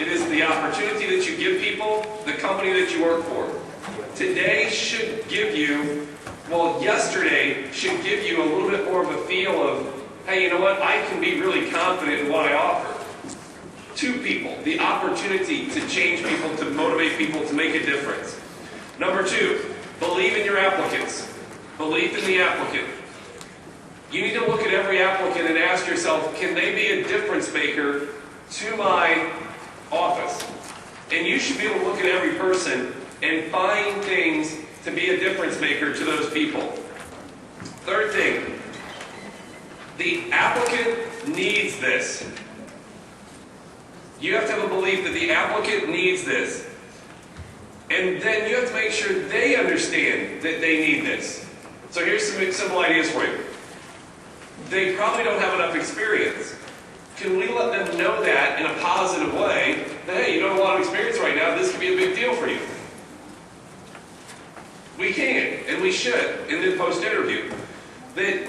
It is the opportunity that you give people, the company that you work for. Today should give you, well, yesterday should give you a little bit more of a feel of, hey, you know what, I can be really confident in what I offer. To people, the opportunity to change people, to motivate people, to make a difference. Number two, believe in your applicants. Believe in the applicant. You need to look at every applicant and ask yourself, can they be a difference maker to my office? And you should be able to look at every person and find things to be a difference maker to those people. Third thing, the applicant needs this. You have to have a belief that the applicant needs this. And then you have to make sure they understand that they need this. So here's some simple ideas for you. They probably don't have enough experience. Can we let them know that in a positive way, that hey, you don't have a lot of experience right now, this could be a big deal for you? We can, and we should, in the post-interview. That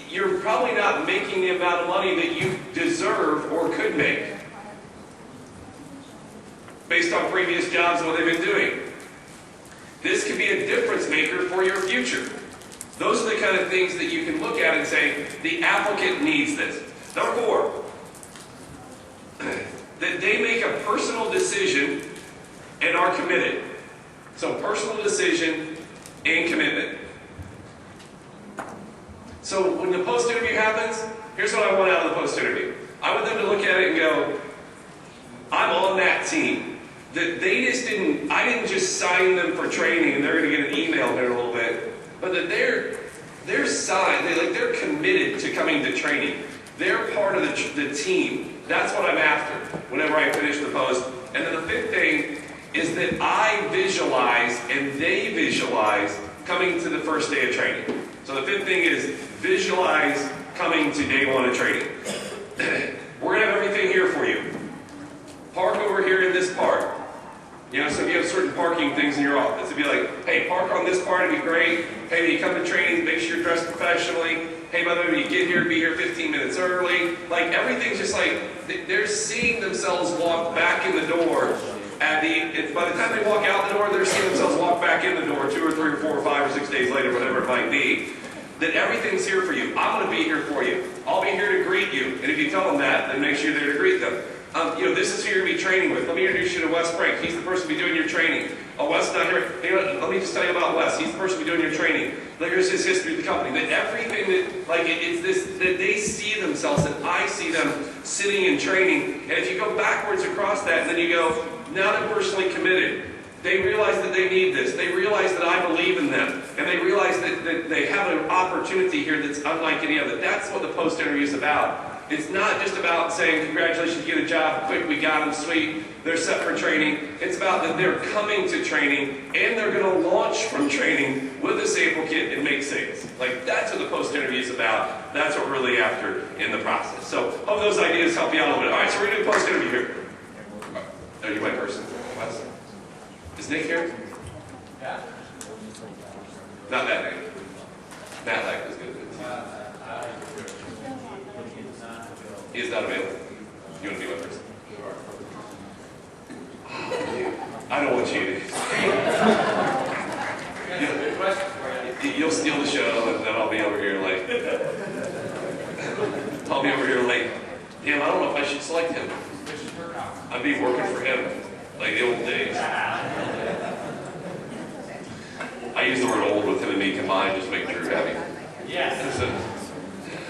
you're probably not making the amount of money that you deserve or could make, based on previous jobs and what they've been doing. This could be a difference maker for your future. Those are the kind of things that you can look at and say, the applicant needs this. Number four, that they make a personal decision and are committed. So personal decision and commitment. So when the post-interview happens, here's what I want out of the post-interview. I want them to look at it and go, I'm on that team. That they just didn't, I didn't just sign them for training and they're going to get an email here in a little bit, but that they're signed, they're committed to coming to training. They're part of the team. That's what I'm after whenever I finish the post. And then the fifth thing is that I visualize and they visualize coming to the first day of training. So the fifth thing is visualize coming to day one of training. We're going to have everything here for you. Park over here in this part. You know, so if you have certain parking things in your office, it'd be like, hey, park on this part, it'd be great. Hey, when you come to training, make sure you're dressed professionally. Hey, by the way, when you get here, be here 15 minutes early. Like, everything's just like, they're seeing themselves walk back in the door. By the time they walk out the door, they're seeing themselves walk back in the door 2 or 3 or 4 or 5 or 6 days later, whatever it might be. That everything's here for you. I'm going to be here for you. I'll be here to greet you. And if you tell them that, then make sure you're there to greet them. This is who you're going to be training with. Let me introduce you to Wes Frank. He's the person to be doing your training. Oh, Wes not here. Hey, let me just tell you about Wes. He's the person to be doing your training. Here's his history of the company. That everything that, it's this, that they see themselves, and I see them sitting in training. And if you go backwards across that, and then you go, now they're personally committed. They realize that they need this. They realize that I believe in them. And they realize that they have an opportunity here that's unlike any other. That's what the post-interview is about. It's not just about saying, congratulations, you get a job, quick, we got them, sweet, they're set for training. It's about that they're coming to training, and they're going to launch from training with a sample kit and make sales. Like, that's what the post-interview is about. That's what we're really after in the process. So, hope those ideas help you out a little bit. All right, so we're going to do a post-interview here. Are you my person? Wes? Is Nick here? Yeah. Not that Nick. Matt Lack is good. He is not available. You want to be my person? I don't want you to. You'll steal the show, and then I'll be over here late. I'll be over here late. Damn, I don't know if I should select him. I'd be working for him, like the old days. I use the word old with him and me combined, just to make Drew happy. Yes.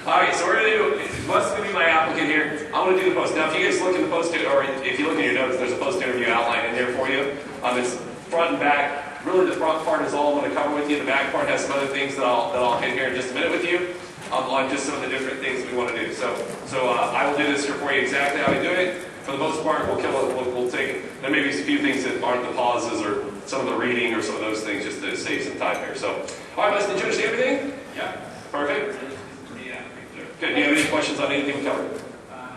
Alright, so we're going to do, Wes is going to be my applicant here. I'm going to do the post. Now, if you guys look in the post, or if you look in your notes, there's a post-interview outline in there for you. It's front and back. Really, the front part is all I'm going to cover with you. The back part has some other things that I'll hit here in just a minute with you on just some of the different things we want to do. So I will do this here for you exactly how we do it. For the most part, we'll take, there may be a few things that aren't the pauses or some of the reading or some of those things just to save some time here. So, alright, Wes, did you understand everything? Yeah. Perfect. Good. Do you have any questions on anything we covered?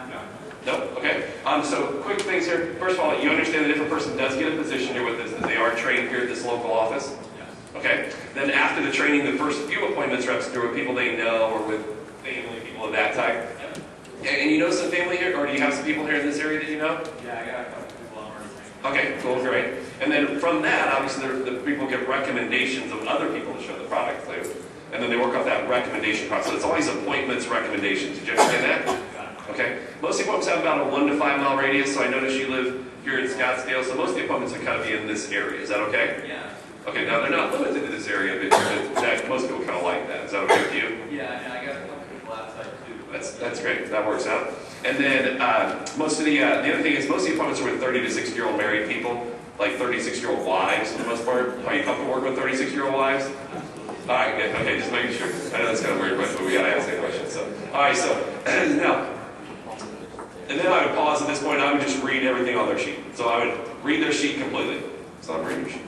No. No? Okay. So quick things here. First of all, you understand that if a person does get a position here with us, that they are trained here at this local office? Yes. Okay. Then after the training, the first few appointments reps do with people they know or with family, people of that type? Yep. And you know some family here, or do you have some people here in this area that you know? Yeah, I got a couple people I'm already thinking. Okay, cool, great. And then from that, obviously, the people get recommendations of other people to show the product to. And then they work off that recommendation process. So it's always appointments, recommendations. Did you understand that? Okay. Most appointments have about a 1 to 5 mile radius, so I notice you live here in Scottsdale, so most of the appointments would kind of be in this area. Is that okay? Yeah. Okay, now they're not limited to this area, but most people kind of like that. Is that okay with you? Yeah, and I got a couple people outside too. That's great. That works out. And then most of the other thing is most of the appointments are with 30 to 60-year-old married people, like 36-year-old wives for the most part. Are you comfortable working with 36-year-old wives? All right, good. Okay, just making sure. I know that's kind of a weird question, but we got to ask that question. So, all right, so now, and then I would pause at this point. I would just read everything on their sheet. So I would read their sheet completely. So I'm reading your sheet.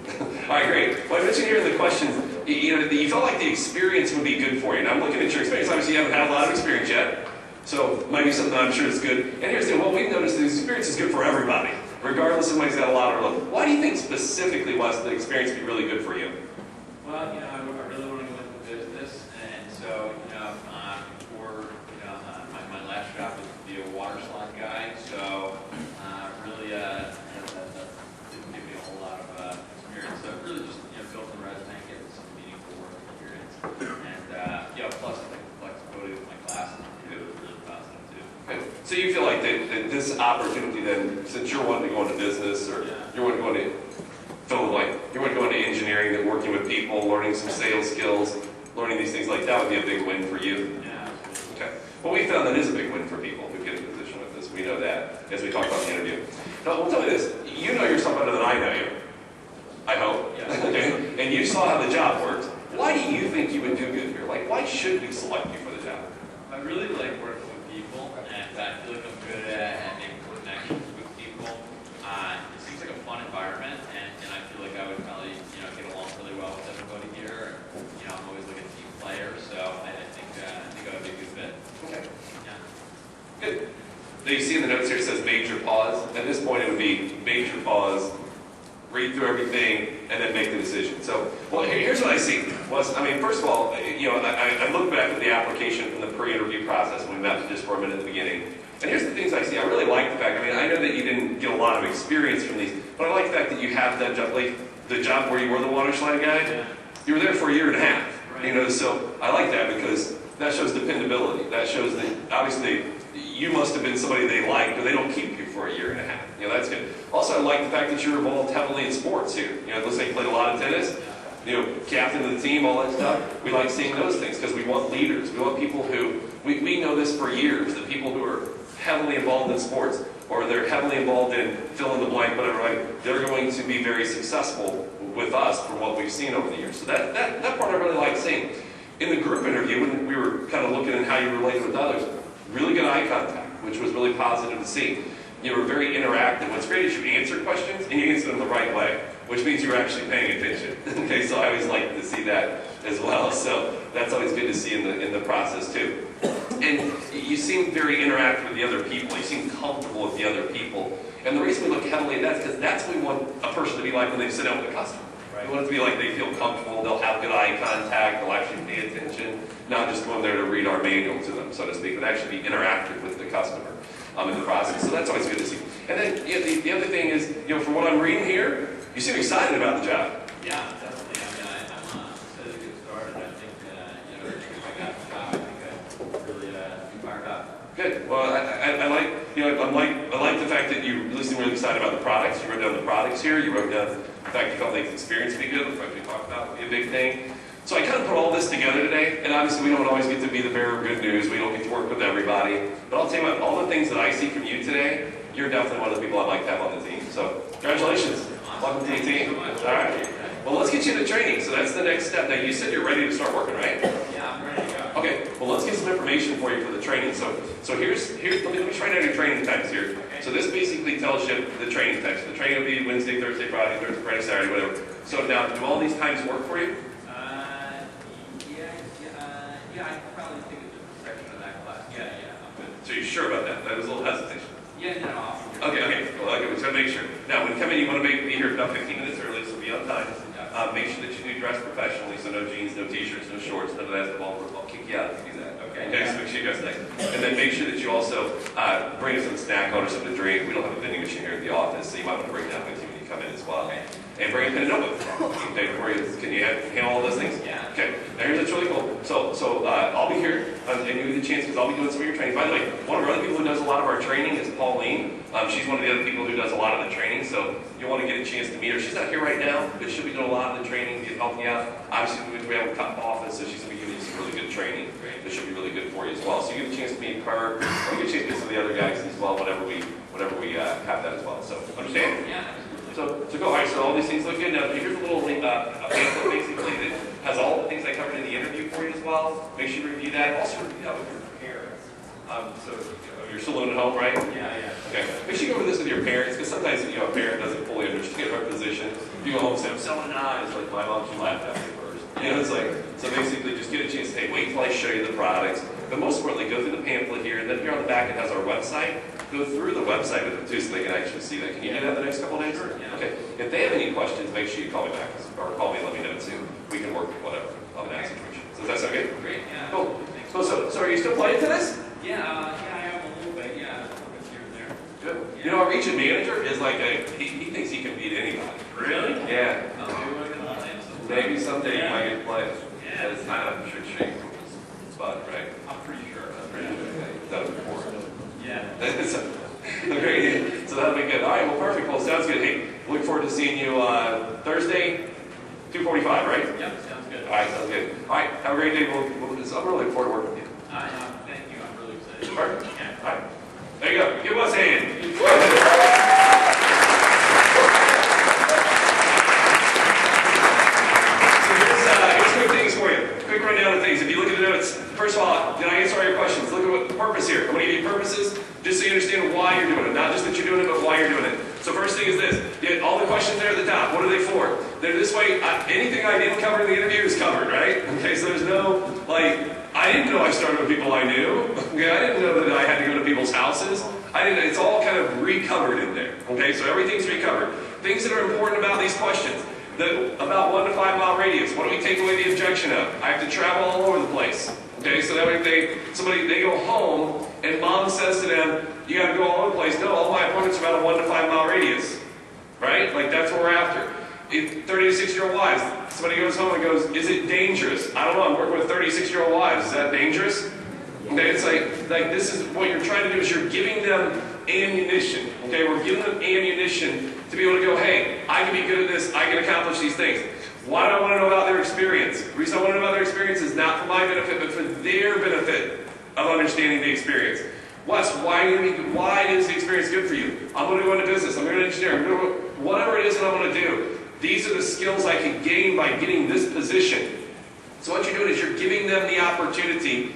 All right, great. Well, I mentioned here in the questions, you felt like the experience would be good for you. And I'm looking at your experience. Obviously, you haven't had a lot of experience yet. So it might be something I'm sure is good. And here's the thing, what we've noticed is the experience is good for everybody, regardless of who's got a lot or little. Why do you think specifically was the experience be really good for you? Well, I really want to go into business, and so, before, my last job was to be a water slide guy, so really, that didn't give me a whole lot of experience. So really just, built the resume, getting some meaningful work experience, and plus I think the flexibility with my classes too was really positive too. Okay. So you feel like that this opportunity then, since you're wanting to go into business, or you're wanting to go into you want to go into engineering, and working with people, learning some sales skills, learning these things like that would be a big win for you. Yeah. Okay. Well, we found that is a big win for people who get in a position with this. We know that as we talk about the interview. Now, we'll tell you this. You know yourself better than I know you. I hope. Yeah. Okay. And you saw how the job works. Why do you think you would do good here? Like, why should we select you for the job? I really like working with people, and I feel like I'm good at making connections with people. It seems like a fun environment, and I feel like I would probably, get along really well with everybody here. And, I'm always like a team player, so I think I would be a good fit. Okay. Yeah. Good. Now you see in the notes here it says major pause. At this point it would be major pause, read through everything, and then make the decision. So, well, here's what I see. First of all, I look back at the application from the pre-interview process when we met just for a minute at the beginning. And here's the things I see. I really like the fact, I know that you didn't get a lot of experience from these, but I like the fact that you have that job, like the job where you were the water slide guy. Yeah. You were there for a year and a half. Right. So I like that because that shows dependability. That shows that obviously you must have been somebody they liked, or they don't keep you for a year and a half. That's good. Also, I like the fact that you're involved heavily in sports here. It looks like you played a lot of tennis. Captain of the team, all that stuff. We like seeing those things because we want leaders. We want people who, we know this for years, that people who are heavily involved in sports, or they're heavily involved in fill in the blank, whatever, right? They're going to be very successful with us from what we've seen over the years. So that part I really like seeing. In the group interview, when we were kind of looking at how you related with others, really good eye contact, which was really positive to see. You were very interactive. What's great is you answer questions, and you answer them the right way, which means you were actually paying attention. Okay, so I always like to see that as well. So that's always good to see in the process too. And you seem very interactive with the other people. You seem comfortable with the other people. And the reason we look heavily at that is because that's what we want a person to be like when they sit down with a customer. Right. We want it to be like they feel comfortable, they'll have good eye contact, they'll actually pay attention, not just go in there to read our manual to them, so to speak, but actually be interactive with the customer in the process. So that's always good to see. And then the other thing is, from what I'm reading here, you seem excited about the job. Yeah, definitely. I'm excited to get started. I think, if I got the job, I think I'd really be fired up. Good. Well, I like the fact that you really seem really excited about the products. You wrote down the products here. You wrote down the fact you felt like the experience would be good. The fact we talked about would be a big thing. So I kind of put all this together today, and obviously we don't always get to be the bearer of good news. We don't get to work with everybody. But I'll tell you what, all the things that I see from you today, you're definitely one of the people I'd like to have on the team. So congratulations. Welcome to the team. All right. Well, let's get you into training. So that's the next step. Now, you said you're ready to start working, right? Yeah, I'm ready to go. Okay. Well, let's get some information for you for the training. So here's let me try out your training times here. Okay. So this basically tells you the training times. So the training will be Wednesday, Thursday, Friday, Saturday, whatever. So now, do all these times work for you? Yeah, I could probably take a different section of that class. Yeah, I'm good. So you're sure about that? That was a little hesitation. Yeah, no. Okay. Well, we just got to make sure. Now, when you come in, you want to be here about 15 minutes early, so be on time. Make sure that you do dress professionally, so no jeans, no t-shirts, no shorts, none of that. I'll kick you out if you do that. Okay, so make sure you guys like. And then make sure that you also bring some snack on or something to drink. We don't have a vending machine here at the office, so you might want to bring that with you when you come in as well. Okay. And bring a pen and notebook. Okay, can you handle all those things? Yeah. Okay, now here's what's really cool. So I'll be here, and you get a chance because I'll be doing some of your training. By the way, one of our other people who does a lot of our training is Pauline. She's one of the other people who does a lot of the training, so you'll want to get a chance to meet her. She's not here right now, but she'll be doing a lot of the training, helping you out. Obviously, we have a top office, so she's going to be giving you some really good training. That should be really good for you as well. So you get a chance to meet her, or you get a chance to meet some of the other guys as well, whenever we have that as well. So understand? Yeah. So go. All right. So all these things look good. Now here's a little link, a pamphlet basically that has all the things I covered in the interview for you as well. Make sure you review that. Also review that with your parents. So you're still living at home, right? Yeah. Okay. Make sure you go over this with your parents, because sometimes a parent doesn't fully understand our position. You go home and say, "I'm selling knives," like my mom, she laughed at me first. It's like, so basically just get a chance to say, wait till I show you the products. But most importantly, go through the pamphlet here, and then here on the back it has our website. Go through the website with them too, so they can actually see that. Can you do that the next couple of days? Yeah. Okay. If they have any questions, make sure you call me back, or call me and let me know too. We can work whatever on that situation. So does that sound good? Great. Yeah. Cool. So are you still playing tennis? Yeah. I am a little bit. Yeah. Here and there. Good. Yeah. You know, our region manager is like he thinks he can beat anybody. Really? Yeah. Oh, maybe we're gonna play some. Maybe someday you Yeah. might get to play. Yeah. It's not a trick shake. It's fun, right? I'm pretty sure. I'm pretty sure. Okay. You've done it before. Yeah. Great. So that'll be good. All right. Well, perfect. Well, sounds good. Hey, look forward to seeing you Thursday, 2:45, right? Yep. Sounds good. All right. Sounds good. All right. Have a great day. I'm really looking forward to working with you. Thank you. I'm really excited. Perfect. Yeah. All right. There you go. Give us a hand. Here's quick things for you. Quick rundown of things. If you look at the notes, first of all, did I answer all your questions? Look at what the purpose here. I'm going to give you purposes just so you understand why you're doing it. Not just that you're doing it, but why you're doing it. So first thing is this. Get all the questions there at the top. What are they for? They're this way. Anything I didn't cover in the interview is covered, right? Okay, so there's no, I didn't know I started with people I knew. Okay, I didn't know that I had to go to people's houses. It's all kind of recovered in there. Okay, so everything's recovered. Things that are important about these questions. About 1 to 5 mile radius. What do we take away the objection of? I have to travel all over the place. Okay, so that way if they go home and mom says to them, you got to go all over the place. No, all my appointments are about a 1 to 5 mile radius. Right? Like that's what we're after. If 30 to 60-year-old wives, somebody goes home and goes, is it dangerous? I don't know, I'm working with 36-year-old wives. Is that dangerous? Okay, it's like this is what you're trying to do is you're giving them ammunition. Okay, we're giving them ammunition to be able to go, hey, I can be good at this, I can accomplish these things. Why do I want to know about their experience? The reason I want to know about their experience is not for my benefit, but for their benefit of understanding the experience. Wes, why is the experience good for you? I'm going to go into business, I'm going to engineer, I'm going to whatever it is that I'm going to do. These are the skills I can gain by getting this position. So what you're doing is you're giving them the opportunity.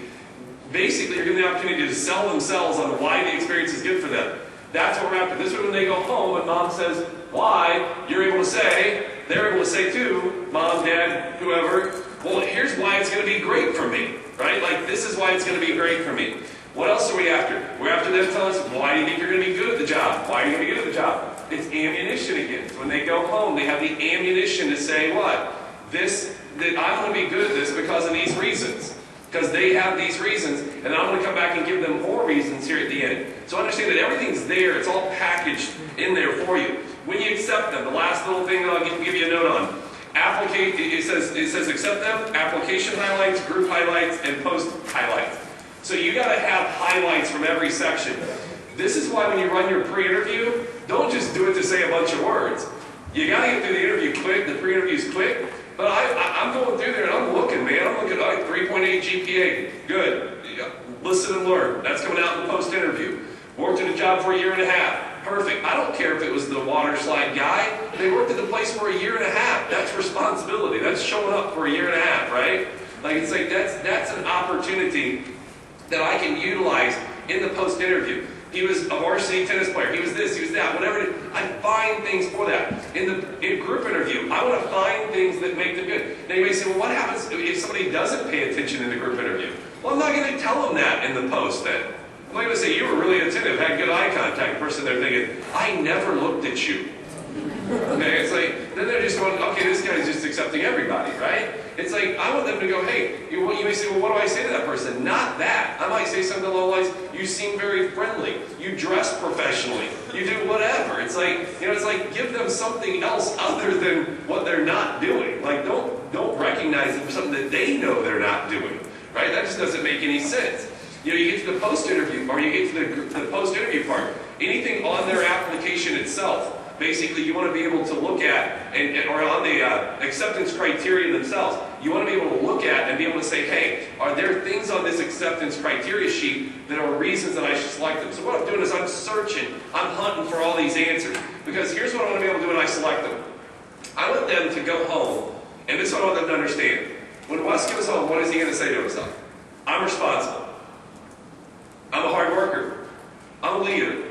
Basically, you're giving them the opportunity to sell themselves on why the experience is good for them. That's what we're after. This way, when they go home and mom says why, they're able to say too, mom, dad, whoever, well, here's why it's going to be great for me, right? Like, this is why it's going to be great for me. What else are we after? We're after them telling us, why do you think you're going to be good at the job? Why are you going to be good at the job? It's ammunition again. So when they go home, they have the ammunition to say what? That I'm going to be good at this because of these reasons. Because they have these reasons, and I'm going to come back and give them more reasons here at the end. So understand that everything's there. It's all packaged in there for you. When you accept them, the last little thing that I'll give you a note on. It says accept them, application highlights, group highlights, and post highlights. So you got to have highlights from every section. This is why when you run your pre-interview, don't just do it to say a bunch of words. You got to get through the interview quick. The pre-interview's quick. But I'm going through there and I'm looking, man. I'm looking at 3.8 GPA. Good. Listen and learn. That's coming out in the post-interview. Worked at a job for a year and a half. Perfect. I don't care if it was the water slide guy. They worked at the place for a year and a half. That's responsibility. That's showing up for a year and a half, right? It's like that's an opportunity that I can utilize in the post-interview. He was a varsity tennis player. He was this, he was that, whatever it is. I find things for that. In group interview, I want to find things that make them good. Now you may say, well, what happens if somebody doesn't pay attention in the group interview? Well, I'm not going to tell them that in the post then. I'm not going to say, you were really attentive, had good eye contact. The person they're thinking, I never looked at you. Okay, it's like, then they're just going, okay, this guy's just accepting everybody, right? It's like, I want them to go, hey, you may say, well, what do I say to that person? Not that. I might say something along the lines, you seem very friendly. You dress professionally. You do whatever. It's like, it's like give them something else other than what they're not doing. Like, don't recognize them for something that they know they're not doing. Right? That just doesn't make any sense. You get to the post-interview, or you get to the post-interview part. Anything on their application itself, basically you want to be able to look at, or on the acceptance criteria themselves, you want to be able to look at and be able to say, hey, are there things on this acceptance criteria sheet that are reasons that I should select them? So what I'm doing is I'm searching, I'm hunting for all these answers. Because here's what I want to be able to do when I select them. I want them to go home, and this is what I want them to understand. When Wes goes home, what is he going to say to himself? I'm responsible. I'm a hard worker. I'm a leader.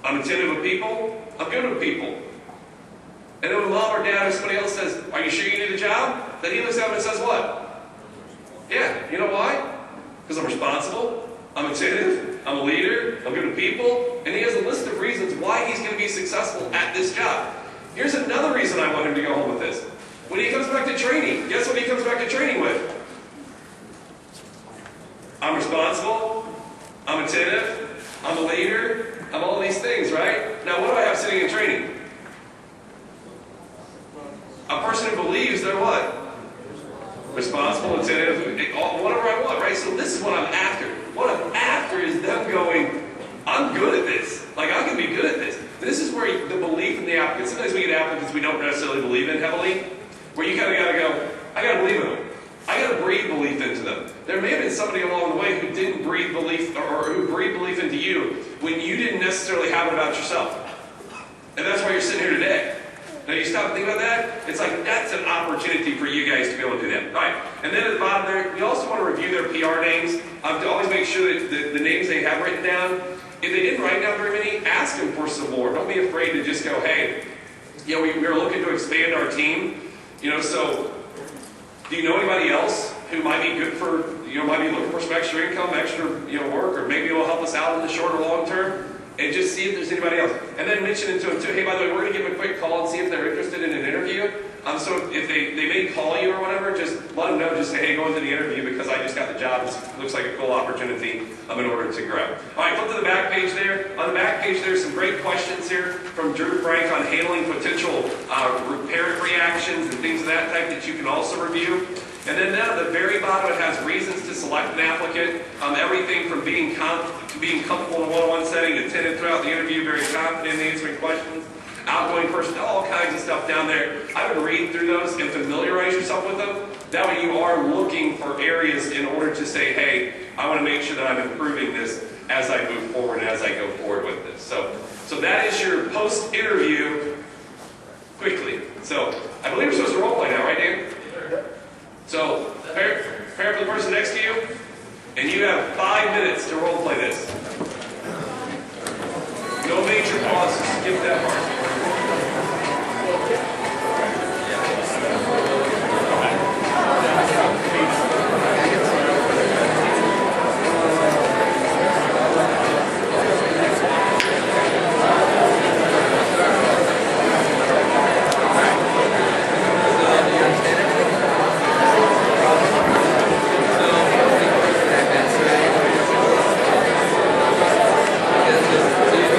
I'm attentive with people. I'm good with people. And then when mom or dad or somebody else says, are you sure you need a job? Then he looks at them and says what? Yeah, you know why? Because I'm responsible. I'm attentive. I'm a leader. I'm good with people. And he has a list of reasons why he's going to be successful at this job. Here's another reason I want him to go home with this. When he comes back to training, guess what he comes back to training with? I'm responsible, I'm attentive, I'm a leader, I'm all these things, right? Now what do I have sitting in training? A person who believes they're what? Responsible, attentive, whatever I want, right? So this is what I'm after. What I'm after is them going, I'm good at this. Like, I can be good at this. This is where the belief in the applicant, sometimes we get applicants we don't necessarily believe in heavily, where you kind of got to go, I got to believe in them. I got to breathe belief into them. There may have been somebody along the way who didn't breathe belief, or who breathed belief into you when you didn't necessarily have it about yourself. And that's why you're sitting here today. Now you stop and think about that, it's like that's an opportunity for you guys to be able to do that. All right, and then at the bottom there, you also want to review their PR names. To always make sure that the names they have written down, if they didn't write down very many, ask them for some more. Don't be afraid to just go, hey, we're looking to expand our team. So do you know anybody else who might be good for, might be looking for some extra income, extra, work, or maybe it'll help us out in the short or long term? And just see if there's anybody else. And then mention it to them too, hey, by the way, we're going to give them a quick call and see if they're interested in an interview. So if they may call you or whatever, just let them know, just say, hey, go into the interview because I just got the job. This looks like a cool opportunity in order to grow. All right, flip to the back page there. On the back page, there's some great questions here from Drew Frank on handling potential parent reactions and things of that type that you can also review. And then down at the very bottom, it has reasons to select an applicant. Everything from being comfortable in a one-on-one setting, attentive throughout the interview, very confident in answering questions, outgoing person, all kinds of stuff down there. I would read through those and familiarize yourself with them. That way you are looking for areas in order to say, hey, I want to make sure that I'm improving this as I move forward and as I go forward with this. So that is your post-interview quickly. So I believe we're supposed to role play now, right, Dan? So prepare for the person next to you, and you have 5 minutes to role play this. No major pauses. Skip that part.